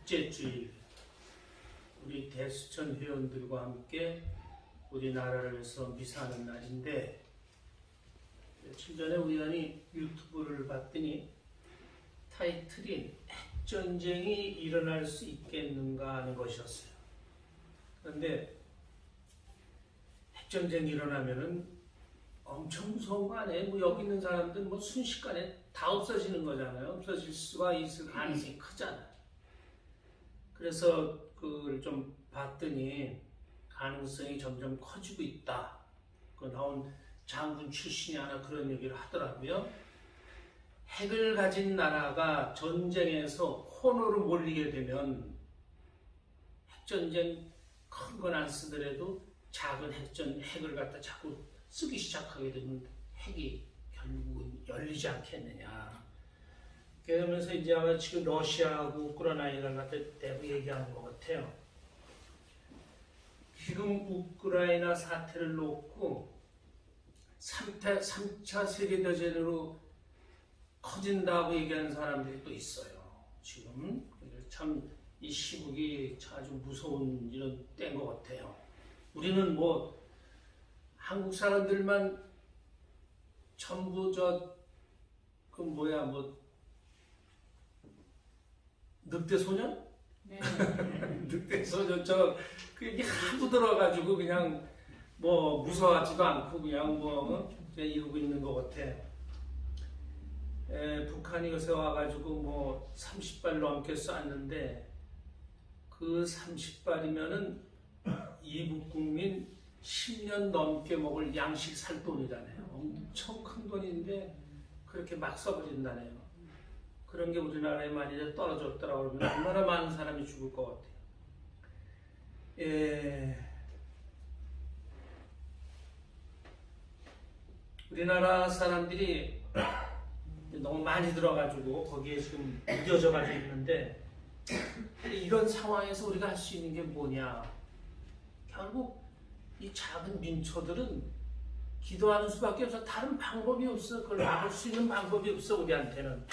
둘째 주일 우리 대수천 회원들과 함께 우리나라를 위해서 미사하는 날인데, 며칠 전에 우연히 유튜브를 봤더니 타이틀이 핵전쟁이 일어날 수 있겠는가 하는 것이었어요. 그런데 핵전쟁이 일어나면은 엄청 무서운 거 아니에요? 뭐 여기 있는 사람들 뭐 순식간에 다 없어지는 거잖아요. 없어질 수가 있을 가능성이 크잖아요. 그래서 그걸 좀 봤더니 가능성이 점점 커지고 있다. 그 나온 장군 출신이 하나 그런 얘기를 하더라고요. 핵을 가진 나라가 전쟁에서 코너로 몰리게 되면 핵전쟁 큰 건 안 쓰더라도 작은 핵을 갖다 자꾸 쓰기 시작하게 되면 핵이 결국은 열리지 않겠느냐. 그러면서 이제 아마 지금 러시아하고 우크라이나를 갖다 대부 얘기하는 것 같아요. 지금 우크라이나 사태를 놓고 3차 세계대전으로 커진다고 얘기하는 사람들이 또 있어요. 지금 참 이 시국이 아주 무서운 이런 때인 것 같아요. 우리는 뭐 한국 사람들만 전부 늑대 소년? 네. 늑대 소년 그게 하도 들어가지고 그냥 뭐 무서워하지도 않고 그냥 그냥 이러고 있는 것 같아. 북한이 요새 와가지고 뭐 30발 넘게 쐈는데 그 30발이면은 이북 국민 10년 넘게 먹을 양식 살 돈이잖아요. 엄청 큰 돈인데 그렇게 막 써버린다네요. 그런 게 우리나라에 만약에 떨어졌더라고 그러면 얼마나 많은 사람이 죽을 것 같아요. 우리나라 사람들이 너무 많이 들어가지고 거기에 지금 무뎌져가지고 있는데, 이런 상황에서 우리가 할 수 있는 게 뭐냐? 결국 이 작은 민초들은 기도하는 수밖에 없어. 다른 방법이 없어. 그걸 막을 수 있는 방법이 없어. 우리한테는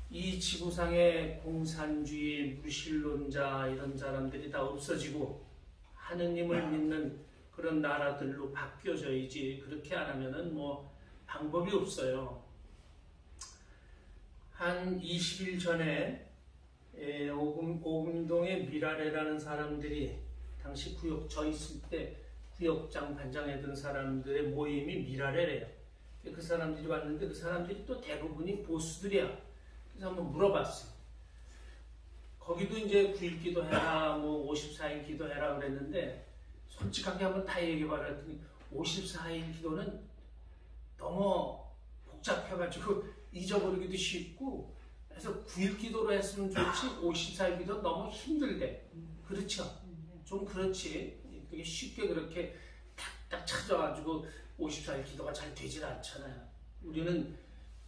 이 지구상의 공산주의, 무신론자 이런 사람들이 다 없어지고 하느님을 믿는 그런 나라들로 바뀌어져야지. 그렇게 안 하면은 뭐 방법이 없어요. 한 20일 전에 오금동의 미라레라는 사람들이 당시 저 있을 때 구역장 반장했던 사람들의 모임이 미라레래요. 그 사람들이 왔는데 그 사람들이 또 대부분이 보수들이야. 그래서 한번 물어봤어요. 거기도 이제 9일 기도해라, 뭐 54일 기도해라 그랬는데 솔직하게 한번 다 얘기해봐라 했더니 54일 기도는 너무 복잡해가지고 잊어버리기도 쉽고, 그래서 9일 기도로 했으면 좋지 54일 기도 너무 힘들대. 그렇죠? 좀 그렇지. 그게 쉽게 그렇게 탁탁 찾아가지고 54일 기도가 잘 되질 않잖아요. 우리는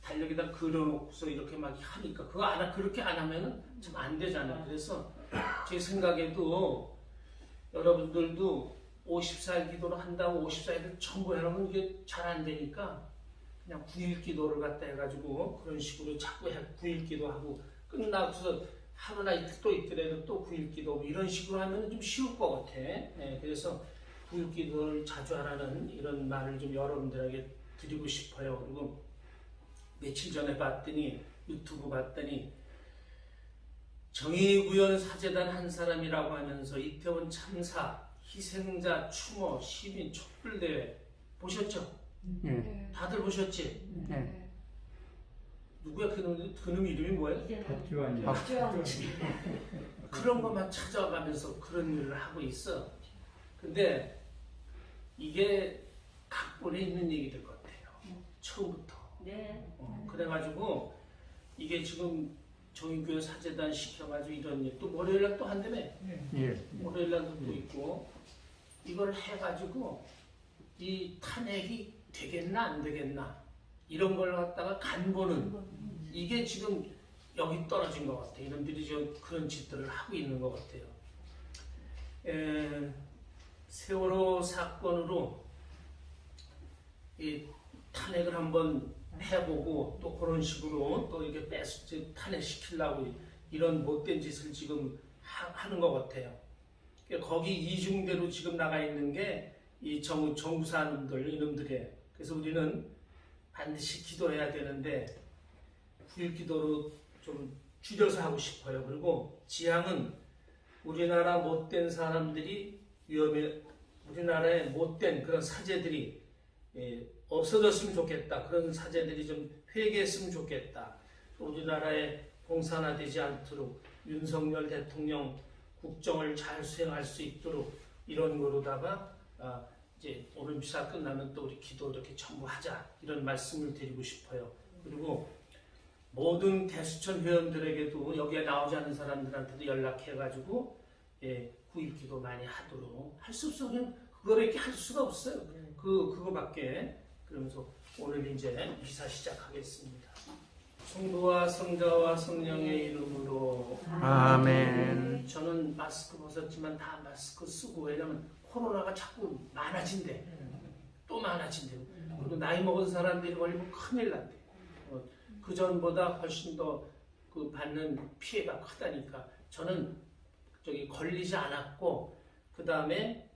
달력에다 그려놓고서 이렇게 막 하니까 그렇게 안 하면은 참 안 되잖아요. 그래서 제 생각에도 여러분들도 54일 기도를 한다고 54일을 전부 해놓으면 이게 잘 안 되니까 그냥 9일 기도를 갖다 해가지고 그런 식으로 자꾸 9일 기도하고 끝나고서 하루나 이틀 또 있더라도 또 9일 기도 이런 식으로 하면 좀 쉬울 것 같아. 그래서 9일 기도를 자주 하라는 이런 말을 좀 여러분들에게 드리고 싶어요. 그리고 며칠 전에 유튜브 봤더니 정의구현 사재단 한 사람이라고 하면서 이태원 참사 희생자 추모 시민 촛불대회 보셨죠? 네. 다들 보셨지? 네. 누구야 그놈 이름이 뭐예요? 박지원. 그런 것만 찾아가면서 그런 일을 하고 있어. 근데 이게 각본에 있는 얘기들 같아요. 처음부터. 네. 그래가지고 이게 지금 정의교회 사재단 시켜가지고 이런 일, 또 월요일날 또 한다며? 예. 월요일날도 또 있고, 이걸 해가지고 이 탄핵이 되겠나 안 되겠나 이런 걸 갖다가 간보는, 이게 지금 여기 떨어진 것 같아요. 이놈들이 지금 그런 짓들을 하고 있는 것 같아요. 세월호 사건으로 이 탄핵을 한번 해보고 또 그런 식으로 또 이렇게 탄핵시키려고 이런 못된 짓을 지금 하는 것 같아요. 거기 이중대로 지금 나가 있는 게 이 정부사 이놈들이에요. 그래서 우리는 반드시 기도해야 되는데 불기도로 좀 줄여서 하고 싶어요. 그리고 지향은 우리나라 못된 사람들이 우리나라의 못된 그런 사제들이 없어졌으면 좋겠다. 그런 사제들이 좀 회개했으면 좋겠다. 우리나라에 공산화되지 않도록 윤석열 대통령 국정을 잘 수행할 수 있도록 이런 거로다가 이제 오늘 미사 끝나면 또 우리 기도 이렇게 전부하자 이런 말씀을 드리고 싶어요. 그리고 모든 대수천 회원들에게도 여기에 나오지 않은 사람들한테도 연락해가지고 구입기도 많이 하도록 할 수 없으면 그거를 이렇게 할 수가 없어요. 그거밖에. 그러면서 오늘 이제 미사 시작하겠습니다. 성부와 성자와 성령의 이름으로 아멘. 저는 마스크 벗었지만 다 마스크 쓰고 왜냐면 코로나가 자꾸 많아진대. 또 많아진대. 그리고 나이 먹은 사람들이 걸리면 큰일 난대. 그 전보다 훨씬 더 그 받는 피해가 크다니까. 저는 걸리지 않았고 그 다음에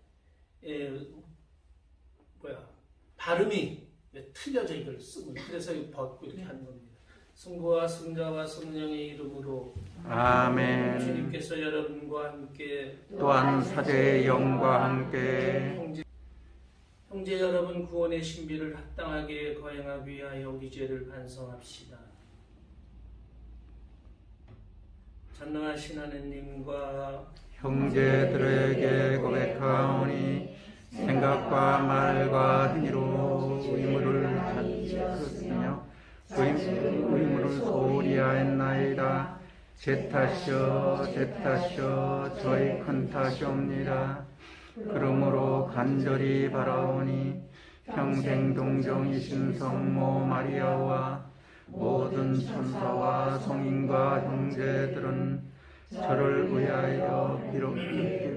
발음이 틀려져 이걸 쓰고 그래서 벗고 이렇게 하는 겁니다. 성부와 성자와 성령의 이름으로 아멘. 주님께서 여러분과 함께 또한 사제의 영과 함께 형제 여러분 구원의 신비를 합당하게 거행하기 위하여 우리 죄를 반성합시다. 전능하신 하느님과 형제들에게 고백하오니 생각과 말과 행위로 의무를 다쳤으며 의무를 소홀히 하였나이다. 제 탓이여 저희 큰 탓이옵니다. 그러므로 간절히 바라오니 평생 동정이신 성모 마리아와 모든 천사와 성인과 형제들은 저를 위하여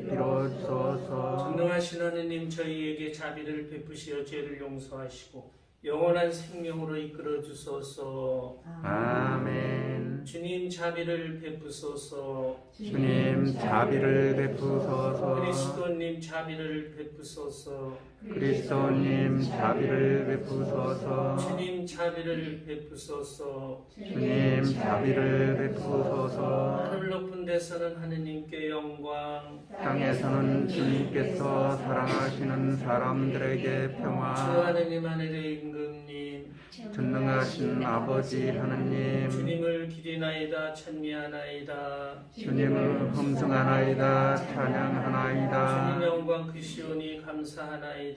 빌어주소서. 전능하신 하느님 저희에게 자비를 베푸시어 죄를 용서하시고 영원한 생명으로 이끌어 주소서. 아멘. 주님 자비를 베푸소서. 주님 자비를 베푸소서. 그리스도님 자비를 베푸소서. 그리스도님 자비를 베푸소서. 주님 자비를 베푸소서. 주님 자비를 베푸소서. 하늘 높은 데서는 하느님께 영광, 땅에서는 주님께서 사랑하시는 사람들에게 주 평화. 하느님 하늘의 임금님, 전능하신 아버지 하느님, 주님을 기리나이다 찬미하나이다. 주님을 흠숭하나이다 찬양하나이다. 주님 영광 크시오니 감사하나이다.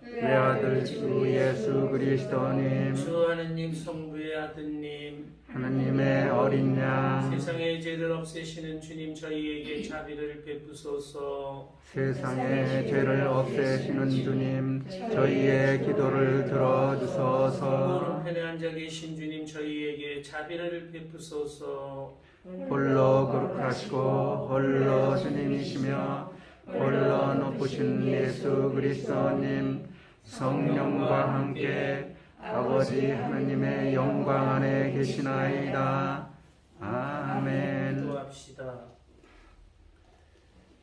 외아들 주 예수 그리스도님, 주 하느님 성부의 아드님, 하느님의 어린 양, 세상의 죄를 없애시는 주님 저희에게 자비를 베푸소서. 세상의 죄를 없애시는 주님, 저희의 기도를 들어주소서. 오른편에 앉아 계신 주님 저희에게 자비를 베푸소서. 홀로 거룩하시고 홀로 주님이시며 홀로 높으신 예수 그리스도님, 성령과 함께 아버지 하느님의 영광 안에 계시나이다. 아멘. 기도합시다.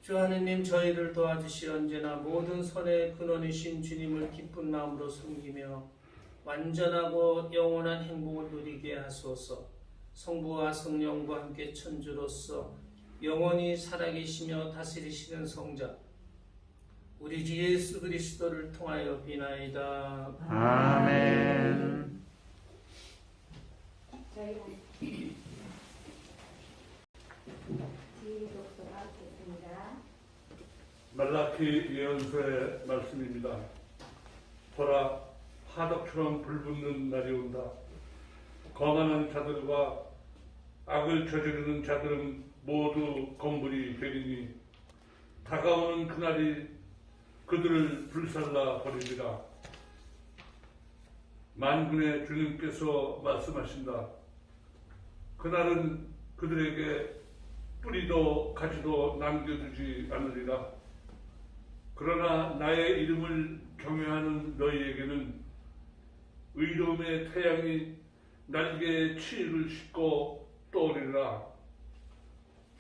주 하느님 저희를 도와주시 언제나 모든 선의 근원이신 주님을 기쁜 마음으로 섬기며 완전하고 영원한 행복을 누리게 하소서. 성부와 성령과 함께 천주로서 영원히 살아계시며 다스리시는 성자 우리 주 예수 그리스도를 통하여 비나이다. 아멘. 저희가 지독소 받겠습니다. 말라키 예언서의 말씀입니다. 보라, 화덕처럼 불붙는 날이 온다. 거만한 자들과 악을 저지르는 자들은 모두 건물이 되리니 다가오는 그날이 그들을 불살라 버리리라. 만군의 주님께서 말씀하신다. 그날은 그들에게 뿌리도 가지도 남겨두지 않으리라. 그러나 나의 이름을 경외하는 너희에게는 의로움의 태양이 날개에 치유를 싣고 떠오르리라.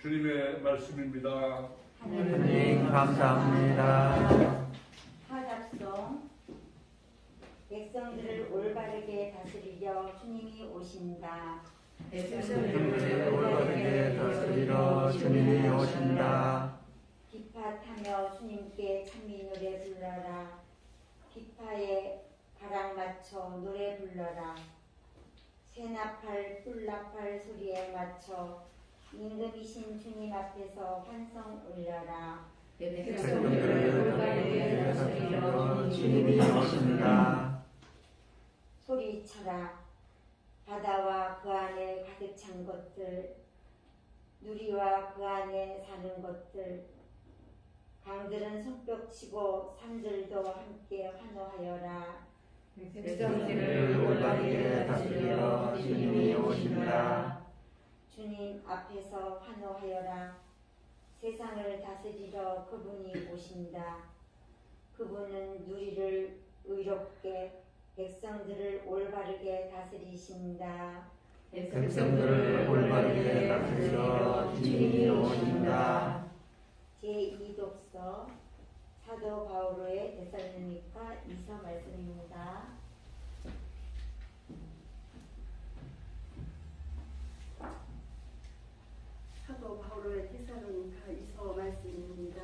주님의 말씀입니다. 하나님 감사합니다. 하답송. 백성들을 올바르게 다스리려 주님이 오신다. 백성들을 올바르게 다스리러 주님이 오신다. 기파타며 주님께 찬미 노래 불러라. 기파에 가락 맞춰 노래 불러라. 새나팔 뿔나팔 소리에 맞춰 임금이신 주님 앞에서 환성 울려라. 백성들을 올바르게 다스리러 주님이 오신다. 소리쳐라. 바다와 그 안에 가득 찬 것들, 누리와 그 안에 사는 것들, 강들은 손뼉치고 산들도 함께 환호하여라. 백성들을 올바르게 다스리러 주님이 오신다. 주님 앞에서 환호하여라. 세상을 다스리러 그분이 오신다. 그분은 누리를 의롭게, 백성들을 올바르게 다스리신다. 백성들을 올바르게 다스리러 주님이 오신다. 제2독서 사도 바오로의 데살로니가 2서 말씀입니다. 사도 바오로의 데살로니가 2서 말씀입니다.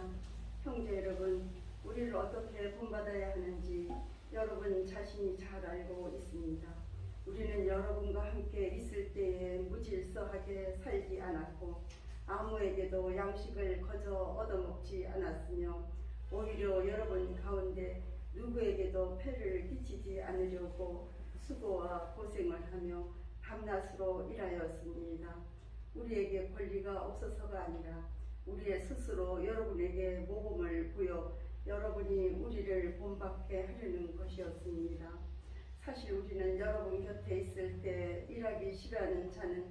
형제 여러분, 우리를 어떻게 본받아야 하는지 여러분 자신이 잘 알고 있습니다. 우리는 여러분과 함께 있을 때에 무질서하게 살지 않았고 아무에게도 양식을 거저 얻어먹지 않았으며 오히려 여러분 가운데 누구에게도 폐를 끼치지 않으려고 수고와 고생을 하며 밤낮으로 일하였습니다. 우리에게 권리가 없어서가 아니라 우리의 스스로 여러분에게 모범을 부여 여러분이 우리를 본받게 하려는 것이었습니다. 사실 우리는 여러분 곁에 있을 때 일하기 싫어하는 자는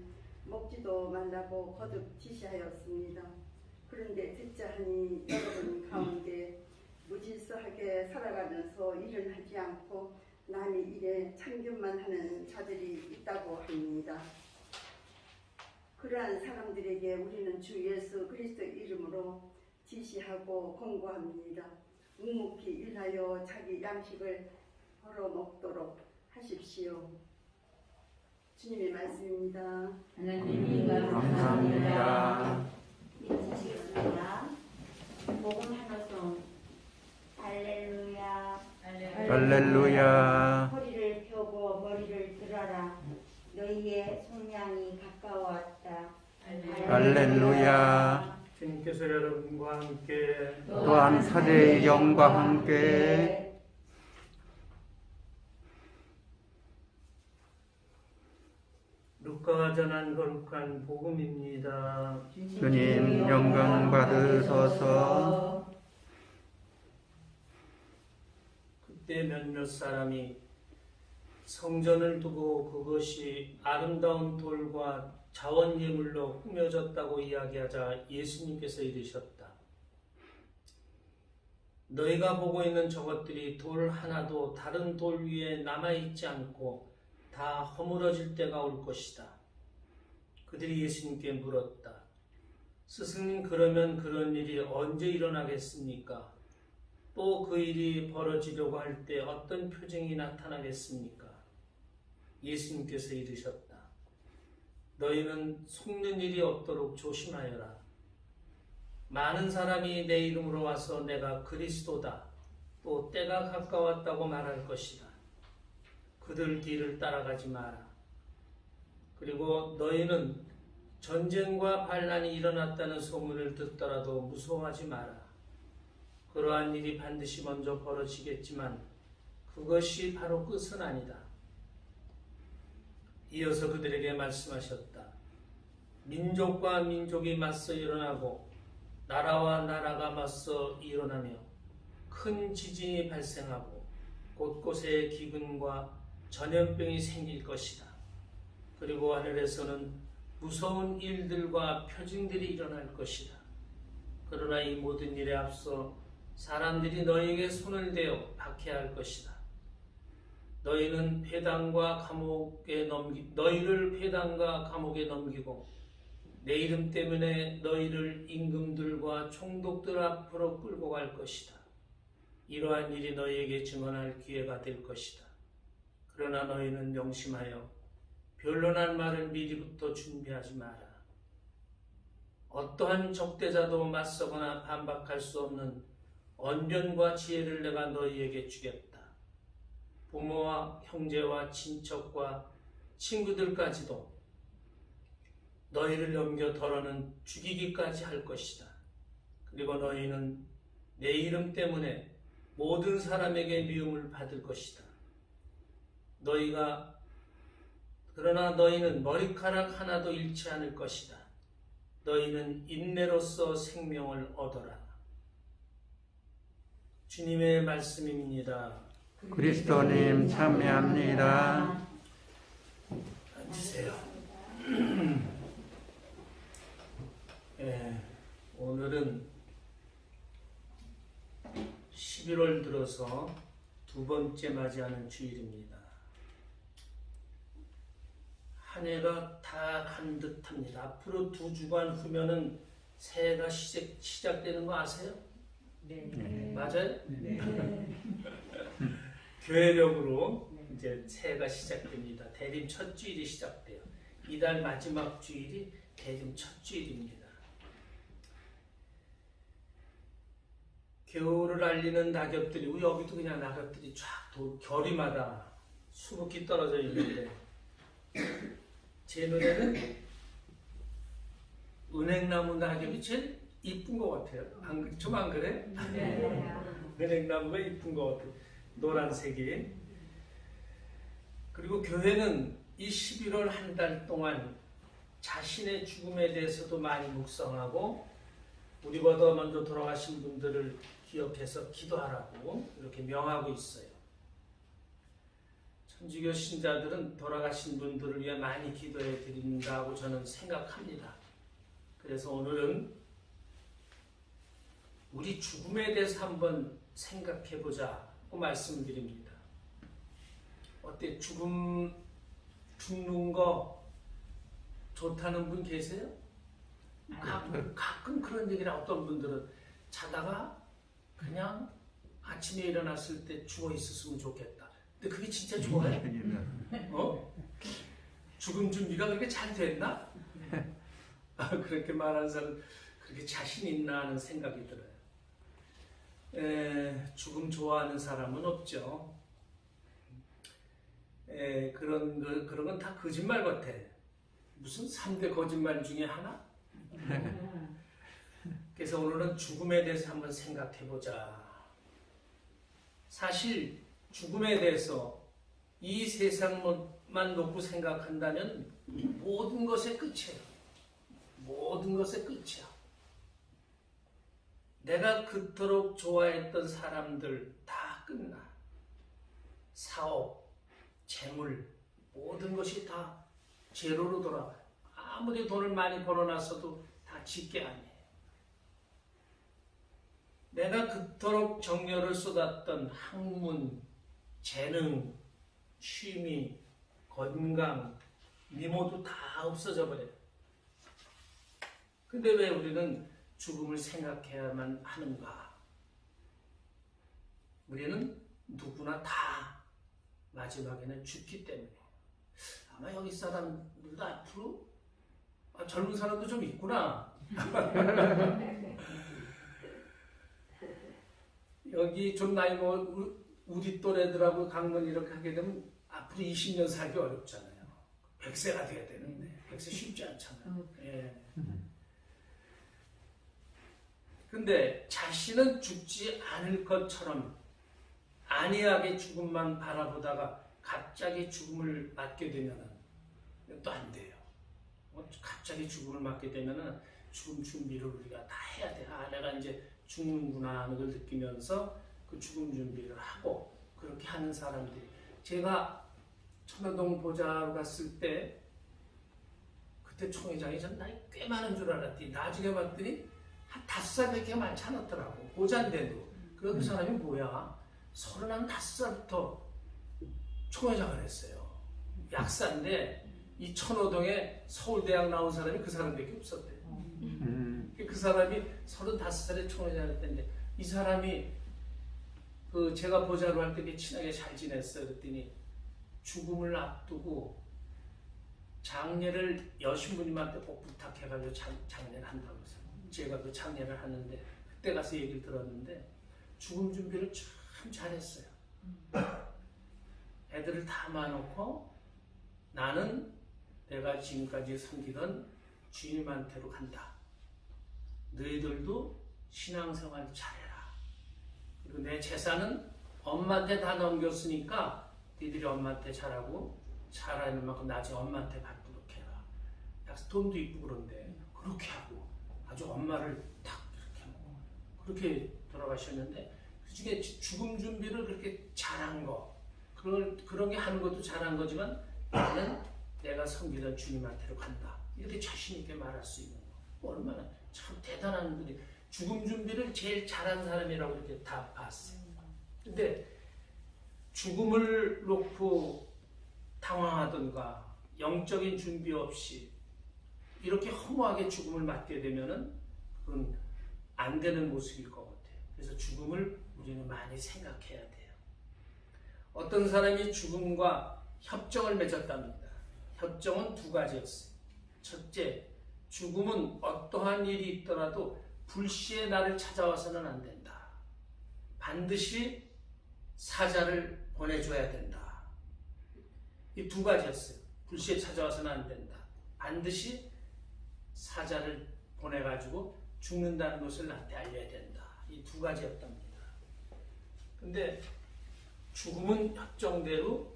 먹지도 말라고 거듭 지시하였습니다. 그런데 듣자 하니 여러분 가운데 무질서하게 살아가면서 일을 하지 않고 남이 일에 참견만 하는 자들이 있다고 합니다. 그러한 사람들에게 우리는 주 예수 그리스도의 이름으로 지시하고 권고합니다. 묵묵히 일하여 자기 양식을 벌어먹도록 하십시오. 주님의 말씀입니다. 하나님 감사합니다. 읽으시겠습니다. 복음 하나송. 할렐루야. 할렐루야. 허리를 펴고 머리를 들어라. 너희의 속량이 가까워왔다. 할렐루야. 주님께서 여러분과 함께 또한 사제의 영과 함께 루카가 전한 거룩한 복음입니다. 주님 영광 받으소서. 그때 몇몇 사람이 성전을 두고 그것이 아름다운 돌과 자원 예물로 꾸며졌다고 이야기하자 예수님께서 이르셨다. 너희가 보고 있는 저것들이 돌 하나도 다른 돌 위에 남아있지 않고 다 허물어질 때가 올 것이다. 그들이 예수님께 물었다. 스승님, 그러면 그런 일이 언제 일어나겠습니까? 또 그 일이 벌어지려고 할 때 어떤 표징이 나타나겠습니까? 예수님께서 이르셨다. 너희는 속는 일이 없도록 조심하여라. 많은 사람이 내 이름으로 와서 내가 그리스도다, 또 때가 가까웠다고 말할 것이다. 그들 뒤를 따라가지 마라. 그리고 너희는 전쟁과 반란이 일어났다는 소문을 듣더라도 무서워하지 마라. 그러한 일이 반드시 먼저 벌어지겠지만 그것이 바로 끝은 아니다. 이어서 그들에게 말씀하셨다. 민족과 민족이 맞서 일어나고 나라와 나라가 맞서 일어나며 큰 지진이 발생하고 곳곳에 기근과 전염병이 생길 것이다. 그리고 하늘에서는 무서운 일들과 표징들이 일어날 것이다. 그러나 이 모든 일에 앞서 사람들이 너희에게 손을 대어 박해할 것이다. 너희를 회당과 감옥에 넘기고 내 이름 때문에 너희를 임금들과 총독들 앞으로 끌고 갈 것이다. 이러한 일이 너희에게 증언할 기회가 될 것이다. 그러나 너희는 명심하여 변론할 말을 미리부터 준비하지 마라. 어떠한 적대자도 맞서거나 반박할 수 없는 언변과 지혜를 내가 너희에게 주겠다. 부모와 형제와 친척과 친구들까지도 너희를 넘겨 덜어는 죽이기까지 할 것이다. 그리고 너희는 내 이름 때문에 모든 사람에게 미움을 받을 것이다. 그러나 너희는 머리카락 하나도 잃지 않을 것이다. 너희는 인내로써 생명을 얻어라. 주님의 말씀입니다. 그리스도님 참여합니다. 앉으세요. 오늘은 11월 들어서 두 번째 맞이하는 주일입니다. 한 해가 다 간 듯합니다. 앞으로 2주간 후면은 새해가 시작되는 거 아세요? 네. 맞아요? 네. 교회력으로 이제 새해가 시작됩니다. 대림 첫 주일이 시작돼요. 이달 마지막 주일이 대림 첫 주일입니다. 겨울을 알리는 낙엽들이고 여기도 그냥 낙엽들이 쫙 결이마다 수북히 떨어져 있는데 제 눈에는 은행나무 낙엽이 제일 이쁜 것 같아요. 좀 안 그래? 은행나무가 이쁜 것 같아요. 노란색이. 그리고 교회는 이 11월 한 달 동안 자신의 죽음에 대해서도 많이 묵상하고 우리보다 먼저 돌아가신 분들을 기억해서 기도하라고 이렇게 명하고 있어요. 천주교 신자들은 돌아가신 분들을 위해 많이 기도해 드린다고 저는 생각합니다. 그래서 오늘은 우리 죽음에 대해서 한번 생각해 보자고 말씀드립니다. 어때? 죽는 거 좋다는 분 계세요? 가끔 그런 얘기를 어떤 분들은 자다가 그냥 아침에 일어났을 때 죽어 있었으면 좋겠다. 근데 그게 진짜 좋아요? 죽음 준비가 그렇게 잘 됐나? 그렇게 말하는 사람 그렇게 자신 있나 하는 생각이 들어요. 죽음 좋아하는 사람은 없죠. 그런 건 다 거짓말 같아. 무슨 3대 거짓말 중에 하나? 그래서 오늘은 죽음에 대해서 한번 생각해 보자. 사실 죽음에 대해서 이 세상만 놓고 생각한다면 모든 것의 끝이에요. 모든 것의 끝이야. 내가 그토록 좋아했던 사람들 다 끝나. 사업, 재물, 모든 것이 다 제로로 돌아가요. 아무리 돈을 많이 벌어놨어도 다 집게 아니에요. 내가 그토록 정열을 쏟았던 학문, 재능, 취미, 건강, 미모도 다 없어져 버려요. 근데 왜 우리는 죽음을 생각해야만 하는가? 우리는 누구나 다 마지막에는 죽기 때문에. 아마 여기 사람들도 앞으로 젊은 사람도 좀 있구나. 여기 좀 나이 우리 또래들하고 강론 이렇게 하게 되면 앞으로 20년 살기 어렵잖아요. 100세가 돼야 되는데 100세 쉽지 않잖아요. 예. 근데 자신은 죽지 않을 것처럼 안이하게 죽음만 바라보다가 갑자기 죽음을 맞게 되면은 또 안 돼요. 갑자기 죽음을 맞게 되면은 죽음 준비를 우리가 다 해야 돼. 내가 이제 죽는구나 하는 걸 느끼면서 그 죽음 준비를 하고 그렇게 하는 사람들이. 제가 천호동 보좌로 갔을 때 그때 총회장이 전 나이 꽤 많은 줄 알았더니 나중에 봤더니 한 5살밖에 많지 않았더라고. 보좌인데도. 그 사람이 뭐야? 35살부터 총회장을 했어요. 약사인데 이 천호동에 서울대학 나온 사람이 그 사람밖에 없었대요. 그 사람이 35살에 총회장을 했는데 이 사람이 그 제가 보좌로 할 때 친하게 잘 지냈어요. 그랬더니 죽음을 앞두고 장례를 여신부님한테 꼭 부탁해가지고 장례를 한다고 해서 제가 그 장례를 하는데 그때 가서 얘기를 들었는데 죽음 준비를 참 잘했어요. 애들을 다 모아놓고 나는 내가 지금까지 섬기던 주님한테로 간다. 너희들도 신앙생활 잘해라. 그리고 내 재산은 엄마한테 다 넘겼으니까 너희들이 엄마한테 잘하고 잘하는 만큼 나중에 엄마한테 받도록 해라. 돈도 있고 그런데 그렇게 하고 아주 엄마를 딱 이렇게 하고 그렇게 돌아가셨는데 그중에 죽음 준비를 그렇게 잘한 거 그런 게 하는 것도 잘한 거지만 나는 내가 섬기던 주님한테로 간다. 이렇게 자신 있게 말할 수 있는 거 얼마나 참 대단한 분이 죽음 준비를 제일 잘한 사람이라고 이렇게 다 봤어요. 근데 죽음을 놓고 당황하던가 영적인 준비 없이 이렇게 허무하게 죽음을 맞게 되면은 그건 안 되는 모습일 것 같아요. 그래서 죽음을 우리는 많이 생각해야 돼요. 어떤 사람이 죽음과 협정을 맺었답니다. 협정은 두 가지였어요. 첫째, 죽음은 어떠한 일이 있더라도 불시에 나를 찾아와서는 안 된다. 반드시 사자를 보내줘야 된다. 이 두 가지였어요. 불시에 찾아와서는 안 된다. 반드시 사자를 보내가지고 죽는다는 것을 나한테 알려야 된다. 이 두 가지였답니다. 근데 죽음은 협정대로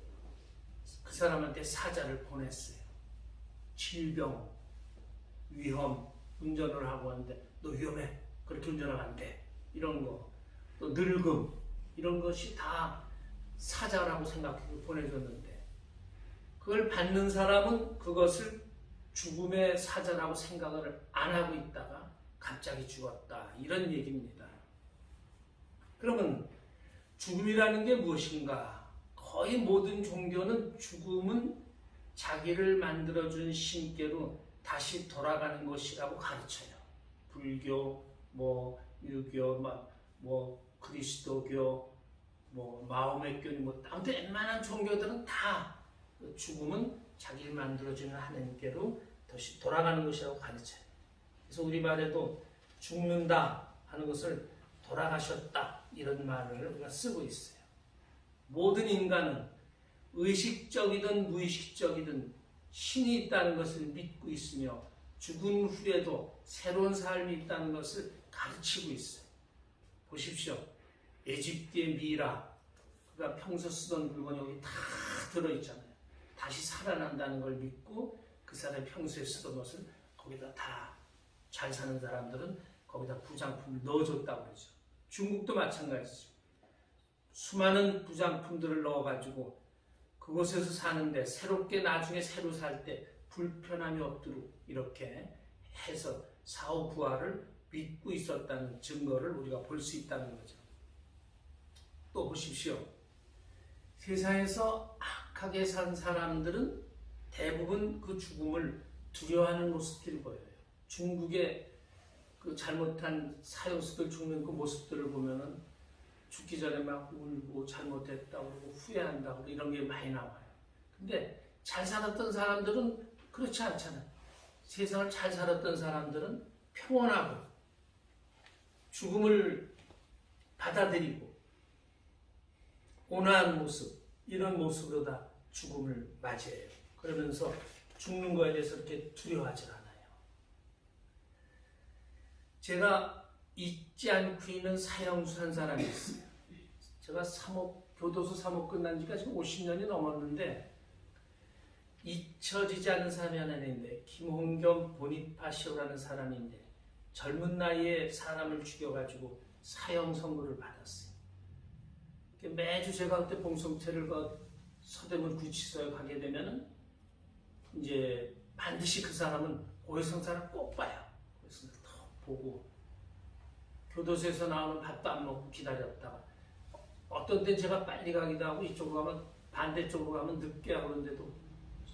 그 사람한테 사자를 보냈어요. 질병, 위험, 운전을 하고 하는데 너 위험해. 그렇게 운전하면 안 돼. 이런 거. 또 늙음. 이런 것이 다 사자라고 생각해서 보내줬는데 그걸 받는 사람은 그것을 죽음의 사자라고 생각을 안 하고 있다가 갑자기 죽었다. 이런 얘기입니다. 그러면 죽음이라는 게 무엇인가? 거의 모든 종교는 죽음은 자기를 만들어준 신께로 다시 돌아가는 것이라고 가르쳐요. 불교, 유교, 그리스도교, 마호메교, 아무튼 웬만한 종교들은 다 죽음은 자기를 만들어주는 하나님께로 다시 돌아가는 것이라고 가르쳐요. 그래서 우리말에도 죽는다 하는 것을 돌아가셨다 이런 말을 우리가 쓰고 있어요. 모든 인간은 의식적이든 무의식적이든 신이 있다는 것을 믿고 있으며 죽은 후에도 새로운 삶이 있다는 것을 가르치고 있어요. 보십시오. 에집트의 미라, 그가 평소 쓰던 물건이 여기 다 들어있잖아요. 다시 살아난다는 걸 믿고 그 사람이 평소에 쓰던 것을 거기다 다 잘 사는 사람들은 거기다 부장품을 넣어줬다고 그러죠. 중국도 마찬가지죠. 수많은 부장품들을 넣어가지고 그곳에서 사는데 새롭게 나중에 새로 살 때 불편함이 없도록 이렇게 해서 사후 부활을 믿고 있었다는 증거를 우리가 볼 수 있다는 거죠. 또 보십시오. 세상에서 악하게 산 사람들은 대부분 그 죽음을 두려워하는 모습들을 보여요. 중국의 그 잘못한 사형수들 죽는 그 모습들을 보면은 죽기 전에 막 울고 잘못했다고 그러고 후회한다고 이런 게 많이 나와요. 근데 잘 살았던 사람들은 그렇지 않잖아요. 세상을 잘 살았던 사람들은 평온하고 죽음을 받아들이고 온화한 모습, 이런 모습으로 다 죽음을 맞이해요. 그러면서 죽는 거에 대해서 이렇게 두려워하지 않아요. 제가 잊지 않고 있는 사형수 한 사람이 있어요. 제가 교도소 3호 끝난 지가 지금 50년이 넘었는데 잊혀지지 않는 사람이 하나 있는데 김홍겸 보니파시오라는 사람인데 젊은 나이에 사람을 죽여가지고 사형 선고를 받았어요. 매주 제가 그때 봉송체를 서대문 구치소에 가게 되면은 이제 반드시 그 사람은 고해성사를 꼭 봐요. 그래서 보고 교도소에서 나오는 밥도 안 먹고 기다렸다가 어떤 땐 제가 빨리 가기도 하고 이쪽으로 가면 반대쪽으로 가면 늦게 하고 그런데도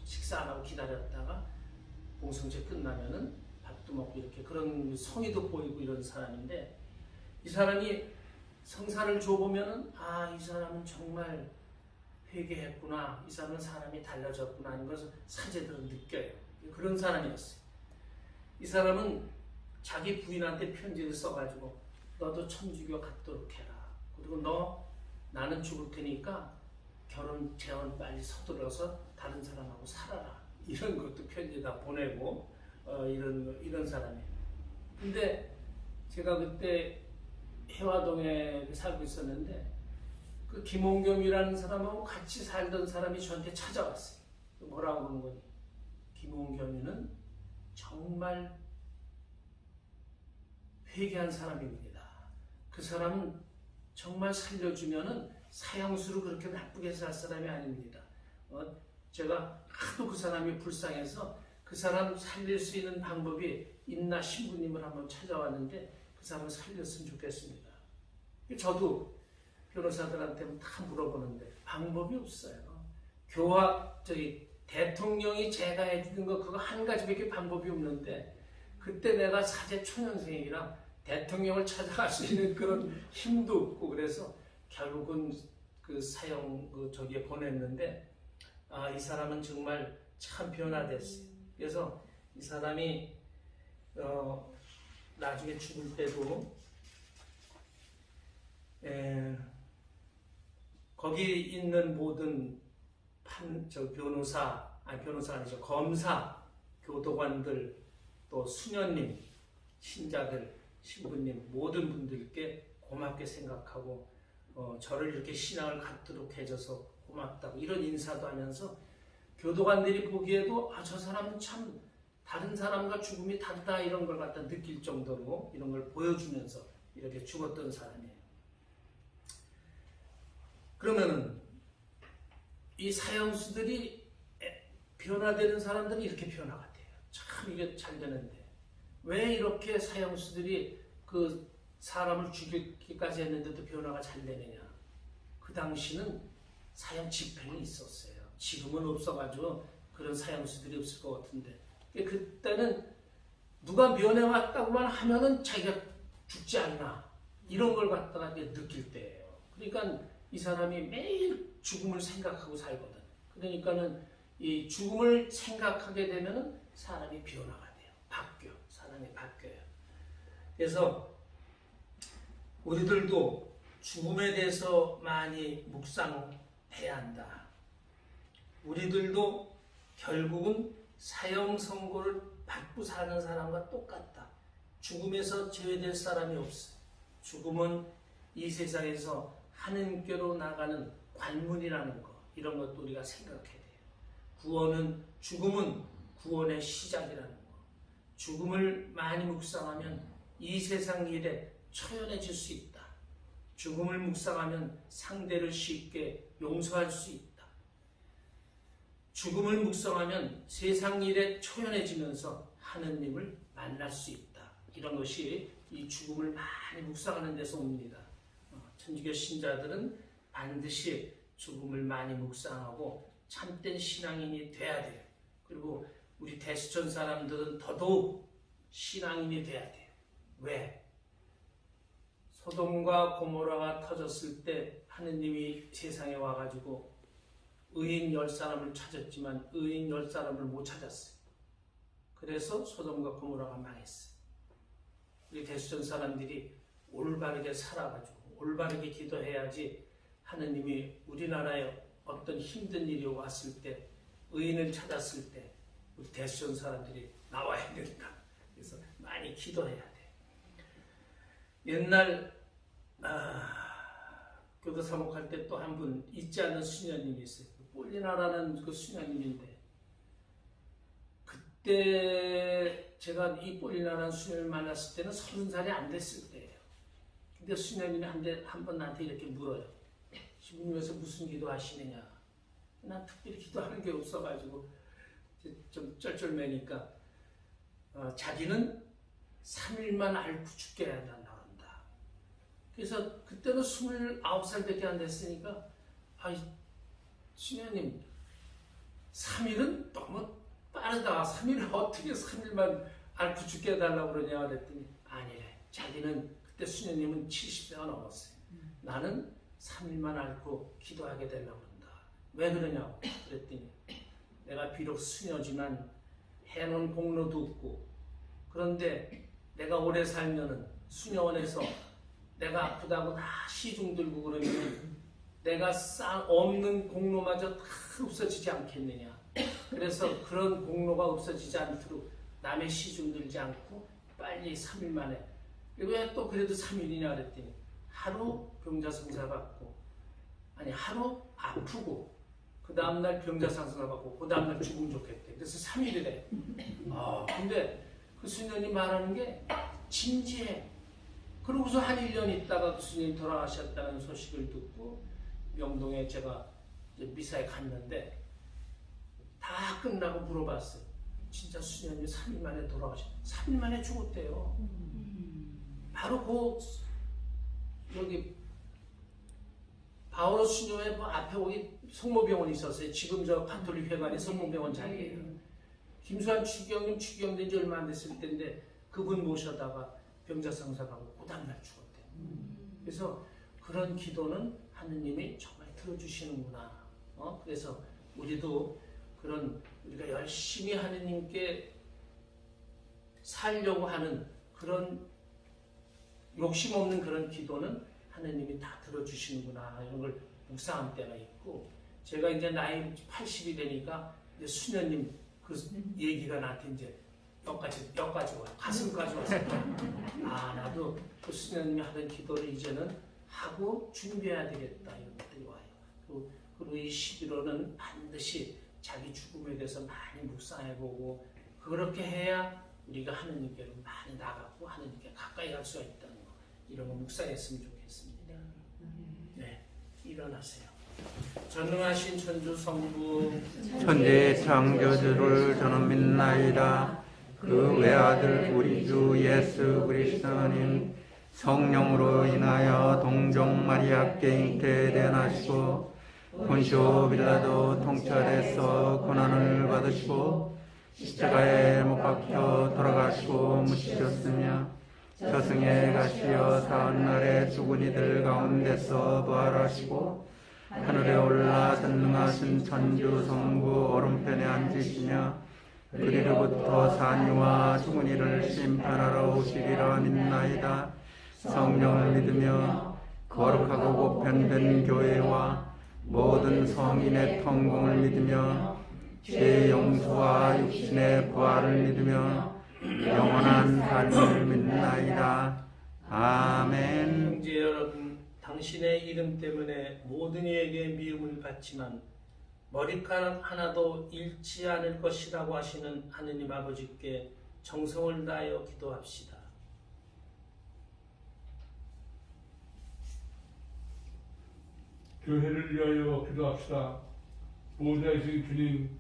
식사 안 하고 기다렸다가 공성체 끝나면은 밥도 먹고 이렇게 그런 성의도 보이고 이런 사람인데, 이 사람이 성사를 줘보면은 이 사람은 정말 회개했구나, 이 사람은 사람이 달라졌구나 하는 것을 사제들은 느껴요. 그런 사람이었어요. 이 사람은 자기 부인한테 편지를 써가지고 너도 천주교 갖도록 해라. 그리고 나는 죽을 테니까 결혼 재혼 빨리 서둘러서 다른 사람하고 살아라. 이런 것도 편지다 보내고 이런 사람이에요. 근데 제가 그때 해화동에 살고 있었는데 그 김홍겸이라는 사람하고 같이 살던 사람이 저한테 찾아왔어요. 뭐라고 그런 거니? 김홍겸이는 정말 회개한 사람입니다. 그 사람은 정말 살려주면은 사형수로 그렇게 나쁘게 살 사람이 아닙니다. 제가 하도 그 사람이 불쌍해서 그 사람 살릴 수 있는 방법이 있나 신부님을 한번 찾아왔는데 그 사람을 살렸으면 좋겠습니다. 저도 변호사들한테 다 물어보는데 방법이 없어요. 대통령이 제가 해주는 거 그거 한 가지밖에 방법이 없는데, 그때 내가 사제 초년생이라 대통령을 찾아갈 수 있는 그런 힘도 없고, 그래서 결국은 그 사형 저기에 보냈는데, 이 사람은 정말 참 변화됐어요. 그래서 이 사람이 나중에 죽을 때도 거기 있는 모든 변호사가 아니죠, 검사, 교도관들, 또 수녀님, 신자들, 신부님 모든 분들께 고맙게 생각하고 저를 이렇게 신앙을 갖도록 해줘서 고맙다고 이런 인사도 하면서, 교도관들이 보기에도 저 사람은 참 다른 사람과 죽음이 다르다 이런 걸 갖다 느낄 정도로 이런 걸 보여주면서 이렇게 죽었던 사람이에요. 그러면은 이 사형수들이 변화되는 사람들은 이렇게 변화가 돼요. 참 이게 잘 되는데 왜 이렇게 사형수들이 그 사람을 죽이기까지 했는데도 변화가 잘 되느냐? 그 당시는 사형 집행이 있었어요. 지금은 없어가지고 그런 사형수들이 없을 것 같은데, 그때는 누가 면회 왔다고만 하면은 자기가 죽지 않나 이런 걸 갖다가 느낄 때예요. 그러니까 이 사람이 매일 죽음을 생각하고 살거든. 그러니까는 이 죽음을 생각하게 되면은 사람이 변화가 돼요. 사람이 바뀌어요. 그래서 우리들도 죽음에 대해서 많이 묵상해야 한다. 우리들도 결국은 사형 선고를 받고 사는 사람과 똑같다. 죽음에서 제외될 사람이 없어. 죽음은 이 세상에서 하느님께로 나가는 관문이라는 거, 이런 것도 우리가 생각해야 돼요. 죽음은 구원의 시작이라는 거. 죽음을 많이 묵상하면 이 세상 일에 초연해질 수 있다. 죽음을 묵상하면 상대를 쉽게 용서할 수 있다. 죽음을 묵상하면 세상 일에 초연해지면서 하느님을 만날 수 있다. 이런 것이 이 죽음을 많이 묵상하는 데서 옵니다. 천주교 신자들은 반드시 죽음을 많이 묵상하고 참된 신앙인이 돼야 돼요. 그리고 우리 대수천 사람들은 더더욱 신앙인이 돼야 돼요. 왜? 소돔과 고모라가 터졌을 때 하느님이 세상에 와가지고 의인 10사람을 찾았지만 의인 10사람을 못 찾았어요. 그래서 소돔과 고모라가 망했어요. 우리 대수천 사람들이 올바르게 살아가지고 올바르게 기도해야지 하느님이 우리나라에 어떤 힘든 일이 왔을 때, 의인을 찾았을 때 우리 대수천 사람들이 나와야 된다. 그래서 많이 기도해야 돼. 옛날 교도 사목할 때 또 한 분 잊지 않는 수녀님이 있어요. 폴리나라는 그 수녀님인데, 그때 제가 이 폴리나라는 수녀를 만났을 때는 30살이 안 됐을 때예요. 근데 수녀님이 한 번 나한테 이렇게 물어요. 신부님께서 무슨 기도하시느냐? 난 특별히 기도하는 게 없어가지고 좀 쩔쩔매니까 자기는 3일만 앓고 죽게 한다. 그래서 그때는 29살밖에 안 됐으니까 수녀님 3일은 너무 빠르다. 3일을 어떻게 3일만 앓고 죽게 해달라고 그러냐 그랬더니 아니래. 자기는 그때 수녀님은 70세가 넘었어요. 나는 3일만 앓고 기도하게 되려고 그런다. 왜 그러냐고 그랬더니 내가 비록 수녀지만 해놓은 공로도 없고 그런데 내가 오래 살면은 수녀원에서 내가 아프다고 다 시중 들고 그러면 내가 없는 공로마저 다 없어지지 않겠느냐. 그래서 그런 공로가 없어지지 않도록 남의 시중 들지 않고 빨리 3일 만에 왜 또 그래도 3일이냐 그랬더니 하루 병자성사 받고 아니 하루 아프고 그 다음날 병자성사 받고 그 다음날 죽으면 좋겠대. 그래서 3일이래. 근데 그 수녀님 말하는 게 진지해. 그러고서 한 1년 있다가 그 수녀님 돌아가셨다는 소식을 듣고 명동에 제가 이제 미사에 갔는데 다 끝나고 물어봤어요. 진짜 수녀님이 3일 만에 돌아가셨어요. 3일 만에 죽었대요. 바로 그 여기 바오로 수녀의 앞에 거기 성모병원이 있었어요. 지금 저 가톨릭 회관이 성모병원 자리예요. 김수환 추기경님 추기경된 지 얼마 안 됐을 때인데 그분 모셔다가 병자성사하고 그 다음날 죽었대요. 그래서 그런 기도는 하느님이 정말 들어주시는구나. 그래서 우리도 그런 우리가 열심히 하느님께 살려고 하는 그런 욕심 없는 그런 기도는 하느님이 다 들어주시는구나. 이런 걸 묵상할 때가 있고 제가 이제 나이 80이 되니까 이제 수녀님 그 얘기가 나한테 이제 여기까지 와요. 가슴까지 왔어요. 나도 그 수녀님이 하던 기도를 이제는 하고 준비해야 되겠다. 이런 것들이 와요. 그리고 이 11월은 반드시 자기 죽음에 대해서 많이 묵상해보고 그렇게 해야 우리가 하느님께로 많이 나가고 하느님께 가까이 갈 수가 있다는 거. 이런 거 묵상했으면 좋겠습니다. 네, 일어나세요. 전능하신 천주 성부 천지의 창조주를 저는 믿나이다. 그 외아들 우리 주 예수 그리스도님 성령으로 인하여 동정 마리아께 잉태되나시고 본시오 빌라도 통찰에서 고난을 받으시고 십자가에 못 박혀 돌아가시고 묻히셨으며 저승에 가시어 사흘날에 죽은 이들 가운데서 부활하시고 하늘에 올라 전능하신 천주 성부 오른편에 앉으시며 그리로부터 산이와 죽은 이를 심판하러 오시리라 믿나이다. 성령을 믿으며 거룩하고 보편된 교회와 모든 성인의 통공을 믿으며 죄의 용서와 육신의 부활을 믿으며 영원한 삶을 믿나이다. 아멘. 형제 여러분, 당신의 이름 때문에 모든 이에게 미움을 받지만 머리카락 하나도 잃지 않을 것이라고 하시는 하느님 아버지께 정성을 다하여 기도합시다. 교회를 위하여 기도합시다. 보호자이신 주님,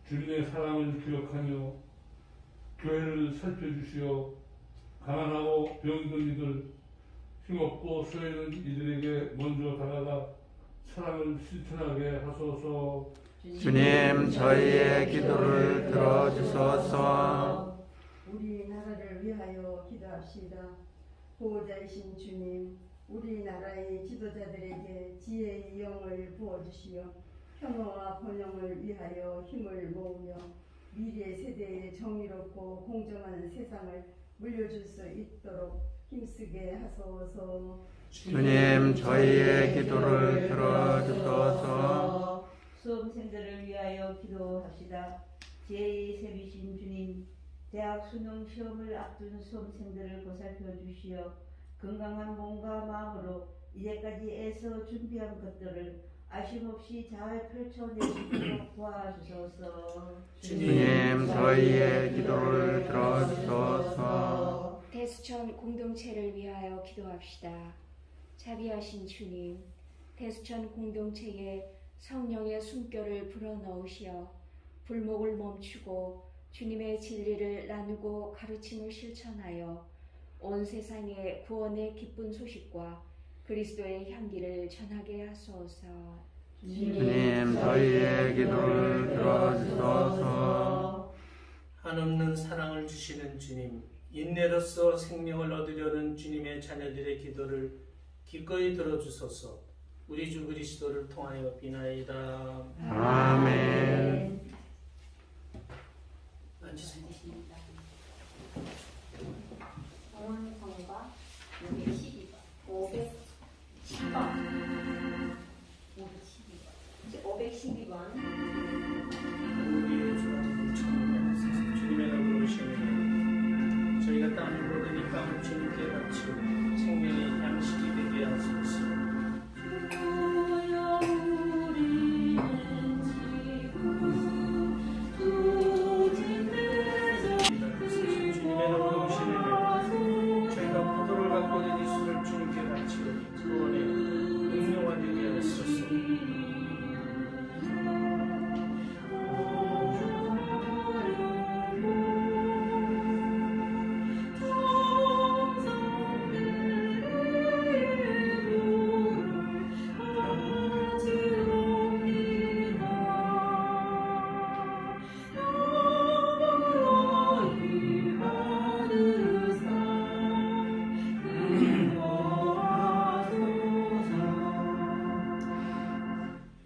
주님의 사랑을 기억하며 교회를 살펴주시어 가난하고 병든 이들, 힘없고 소외는 이들에게 먼저 다가가 사랑을 실천하게 하소서. 주님 저희의 기도를 들어주소서. 우리나라를 위하여 기도합시다. 보호자이신 주님, 우리나라의 지도자들에게 지혜의 영을 부어주시어 평화와 번영을 위하여 힘을 모으며 미래 세대에 정의롭고 공정한 세상을 물려줄 수 있도록 힘쓰게 하소서. 주님 저희의 기도를 들어주소서. 수험생들을 위하여 기도합시다. 제2 세비신 주님, 대학 수능 시험을 앞둔 수험생들을 보살펴 주시어 건강한 몸과 마음으로 이제까지 애써 준비한 것들을 아낌없이 잘 펼쳐내시도록 도와주소서. 주님 저희의 기도를 들어주소서. 대수천 공동체를 위하여 기도합시다. 자비하신 주님, 대수천 공동체에 성령의 숨결을 불어넣으시어 불목을 멈추고 주님의 진리를 나누고 가르침을 실천하여 온 세상에 구원의 기쁜 소식과 그리스도의 향기를 전하게 하소서. 주님 저희의 기도를 들어주소서. 한없는 사랑을 주시는 주님, 인내로써 생명을 얻으려는 주님의 자녀들의 기도를 기꺼이 들어주소서. 우리 주 그리스도를 통하여 비나이다. 아멘. 앉으세요. 동원성과 512번. 512번. 우리의 주 하나님 찬양하소서. 주님의 이름으로 오시는 저희가 땅을 모든 이 땅을 주님께 바치고 생명의 양식이 되게 하소서. 주님의 이름으로 오시는 저희가 포도를 갖고 된 이 술을 주님께 바치고 구원의 음료가 되게 하소서.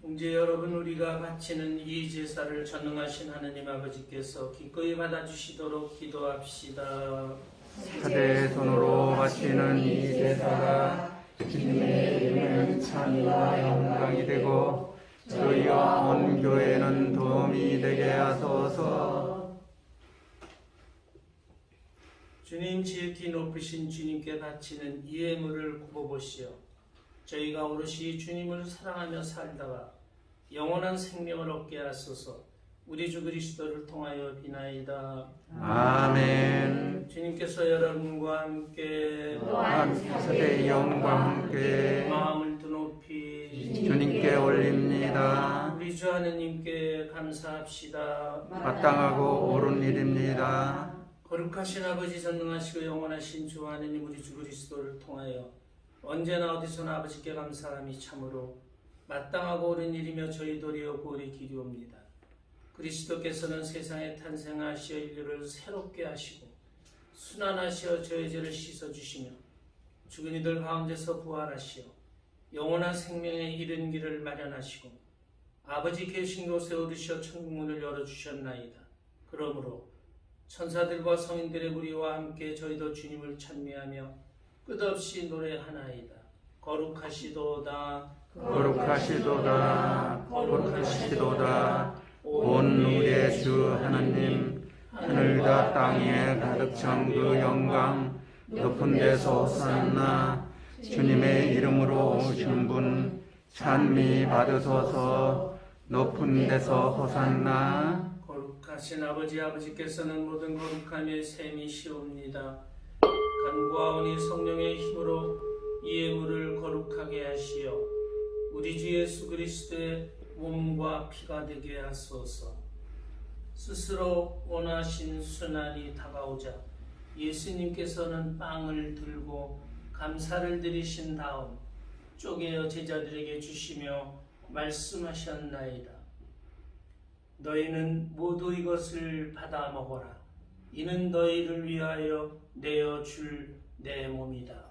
형제 여러분, 우리가 바치는 이 제사를 전능하신 하느님 아버지께서 기꺼이 받아주시도록 기도합시다. 사대의 손으로 바치는 이 제사가 주님의 이름에는 찬미와 영광이 되고 저희와 온 교회는 도움이 되게 하소서. 주님 지극히 높으신 주님께 바치는 이 예물을 굽어보시오. 저희가 오롯이 주님을 사랑하며 살다가 영원한 생명을 얻게 하소서. 우리 주 그리스도를 통하여 비나이다. 아멘. 주님께서 여러분과 함께 또한 사대의 영과 함께 마음을 드높이 주님께 올립니다. 우리 주 하느님께 감사합시다. 마땅하고 옳은 일입니다. 거룩하신 아버지, 전능하시고 영원하신 주 하느님, 우리 주 그리스도를 통하여 언제나 어디서나 아버지께 감사함이 참으로 마땅하고 옳은 일이며 저희 도리어 고리 기리옵니다. 그리스도께서는 세상에 탄생하시어 인류를 새롭게 하시고 순환하시어 저희 죄를 씻어주시며 죽은 이들 가운데서 부활하시어 영원한 생명에 이른 길을 마련하시고 아버지 계신 곳에 오르시어 천국문을 열어주셨나이다. 그러므로 천사들과 성인들의 무리와 함께 저희도 주님을 찬미하며 끝없이 노래하나이다. 거룩하시도다, 거룩하시도다, 거룩하시도다. 온 우리의 주 하나님, 하늘과 땅에 가득 찬 그 영광, 높은 데서 호산나. 주님의 이름으로 오신 분 찬미 받으소서. 높은 데서 호산나. 거룩하신 아버지께서는 모든 거룩함의 셈이시옵니다. 간구하오니 성령의 힘으로 이 예물을 거룩하게 하시어 우리 주 예수 그리스도의 몸과 피가 되게 하소서. 스스로 원하신 순환이 다가오자 예수님께서는 빵을 들고 감사를 드리신 다음 쪼개어 제자들에게 주시며 말씀하셨나이다. 너희는 모두 이것을 받아 먹어라. 이는 너희를 위하여 내어 줄 내 몸이다.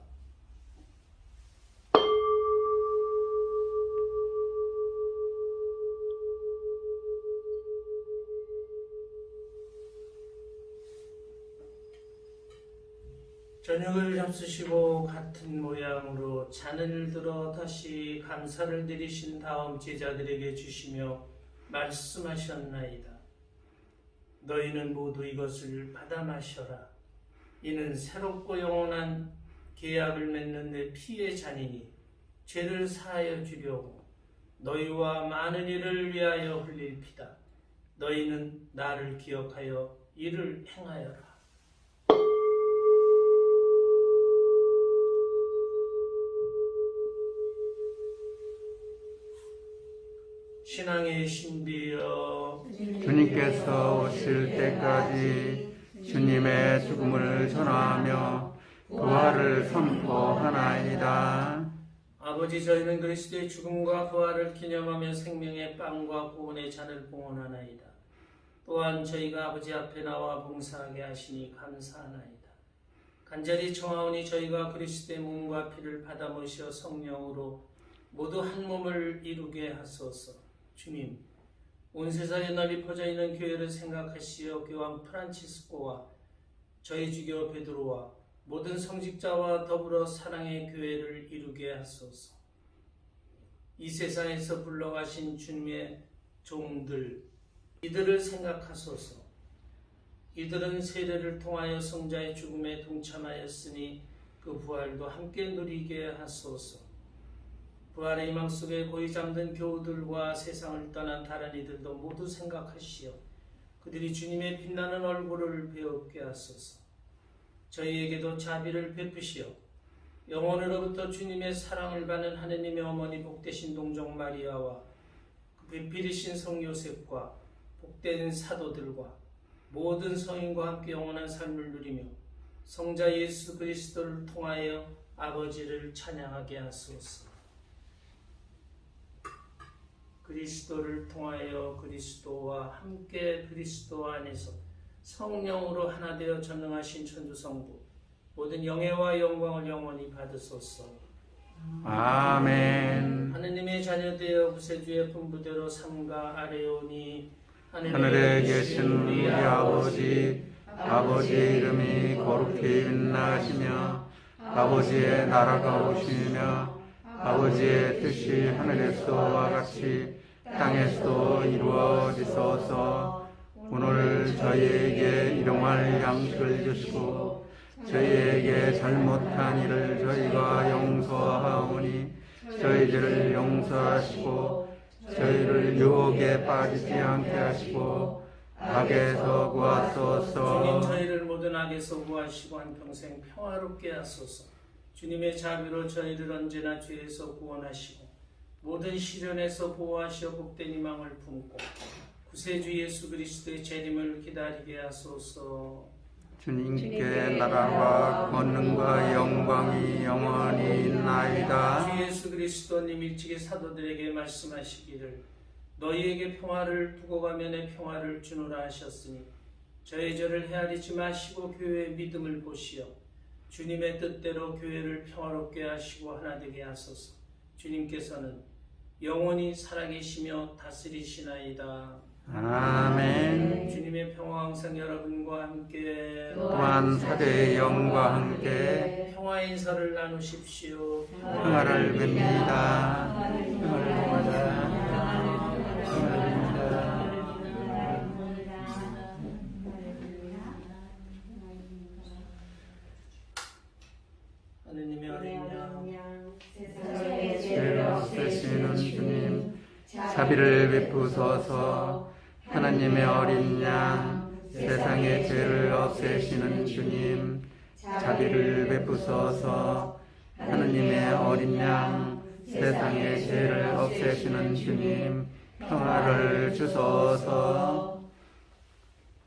저녁을 잡수시고 같은 모양으로 잔을 들어 다시 감사를 드리신 다음 제자들에게 주시며 말씀하셨나이다. 너희는 모두 이것을 받아 마셔라. 이는 새롭고 영원한 계약을 맺는 내 피의 잔이니 죄를 사하여 주려고 너희와 많은 이를 위하여 흘릴 피다. 너희는 나를 기억하여 이를 행하여라. 신앙의 신비여, 주님께서 오실 때까지 주님의 죽음을 전하며 부활을 선포하나이다. 아버지, 저희는 그리스도의 죽음과 부활을 기념하며 생명의 빵과 구원의 잔을 봉헌하나이다. 또한 저희가 아버지 앞에 나와 봉사하게 하시니 감사하나이다. 간절히 청하오니 저희가 그리스도의 몸과 피를 받아 모셔 성령으로 모두 한 몸을 이루게 하소서. 주님, 온 세상에 널리 퍼져 있는 교회를 생각하시어 교황 프란치스코와 저희 주교 베드로와 모든 성직자와 더불어 사랑의 교회를 이루게 하소서. 이 세상에서 불러가신 주님의 종들, 이들을 생각하소서. 이들은 세례를 통하여 성자의 죽음에 동참하였으니 그 부활도 함께 누리게 하소서. 부활의 희망 속에 고이 잠든 교우들과 세상을 떠난 다른 이들도 모두 생각하시어 그들이 주님의 빛나는 얼굴을 배우게 하소서. 저희에게도 자비를 베푸시어 영원으로부터 주님의 사랑을 받는 하느님의 어머니 복되신 동정 마리아와 그 배필이신 성 요셉과 복된 사도들과 모든 성인과 함께 영원한 삶을 누리며 성자 예수 그리스도를 통하여 아버지를 찬양하게 하소서. 그리스도를 통하여 그리스도와 함께 그리스도 안에서 성령으로 하나 되어 전능하신 천주성부 모든 영예와 영광을 영원히 받으소서. 아멘. 하느님의 자녀되어 구세주의 분부대로 삼가 아뢰오니 하늘에 계신 우리 아버지, 아버지의 이름이 거룩히 빛나시며 아버지의 나라가 오시며 아버지의 뜻이 하늘에서와 같이 땅에서도 이루어지소서. 오늘 저희에게 일용할 양식을 주시고 저희에게 잘못한 일을 저희가 용서하오니 저희들을 용서하시고 저희를 유혹에 빠지지 않게 하시고 악에서 주님, 구하소서. 저희를 모든 악에서 구하시고 한평생 평화롭게 하소서. 주님의 자비로 저희를 언제나 죄에서 구원하시고 모든 시련에서 보호하시어 복된 희망을 품고 구세주 예수 그리스도의 재림을 기다리게 하소서. 주님께 나라와 권능과 영광이 영원히 있나이다. 주 예수 그리스도님 일찍이 사도들에게 말씀하시기를 너희에게 평화를 두고 가며 내 평화를 주노라 하셨으니 저의 죄를 헤아리지 마시고 교회의 믿음을 보시어 주님의 뜻대로 교회를 평화롭게 하시고 하나 되게 하소서. 주님께서는 영원히 살아계시며 다스리시나이다. 아멘. 주님의 평화 항상 여러분과 함께 또한 사대의 영과 함께 평화 인사를 나누십시오. 평화를 빕니다. 평화를 빕니다. 하느님의 어린 양 세상의 죄를 없애시는 주님, 자비를 베푸소서. 하나님의 어린 양, 세상의 죄를 없애시는 주님, 자비를 베푸소서. 하나님의 어린 양, 세상의 죄를 없애시는 주님, 평화를 주소서.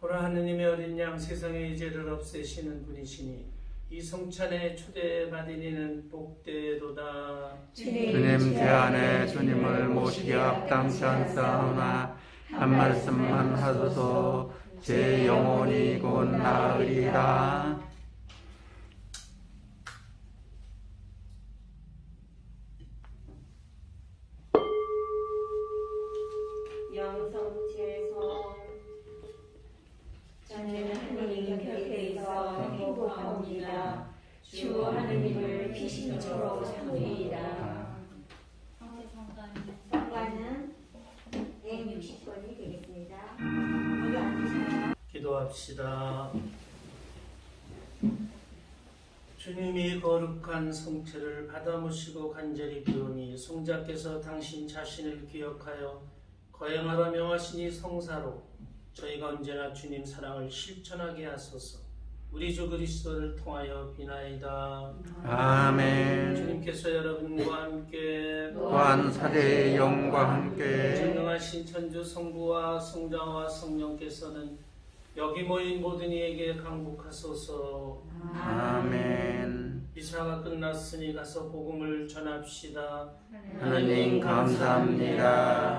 보라, 하느님의 어린 양, 세상의 죄를 없애시는 분이시니 이 성찬에 초대받은 이는 복되도다. 주님 제 안에 주님을 모시기 합당치 않사오나 한 말씀만 하소서. 제 영혼이 곧 나으리라. 영성체성 저는 하느님 곁에 있어 행복합니다. 주 하느님을 피신처로 삼으리이다. 성가는 160번이 되겠습니다. 모두 앉으세요. 기도합시다. 주님이 거룩한 성체를 받아 모시고 간절히 기도니 성자께서 당신 자신을 기억하여 거행하라 명하시니 성사로 저희가 언제나 주님 사랑을 실천하게 하소서. 우리 주 그리스도를 통하여 비나이다. 아멘. 주님께서 여러분과 함께 또한 사대의 영과 함께 전능하신 천주 성부와 성자와 성령께서는 여기 모인 모든 이에게 강복하소서. 아멘. 미사가 끝났으니 가서 복음을 전합시다. 하느님 감사합니다.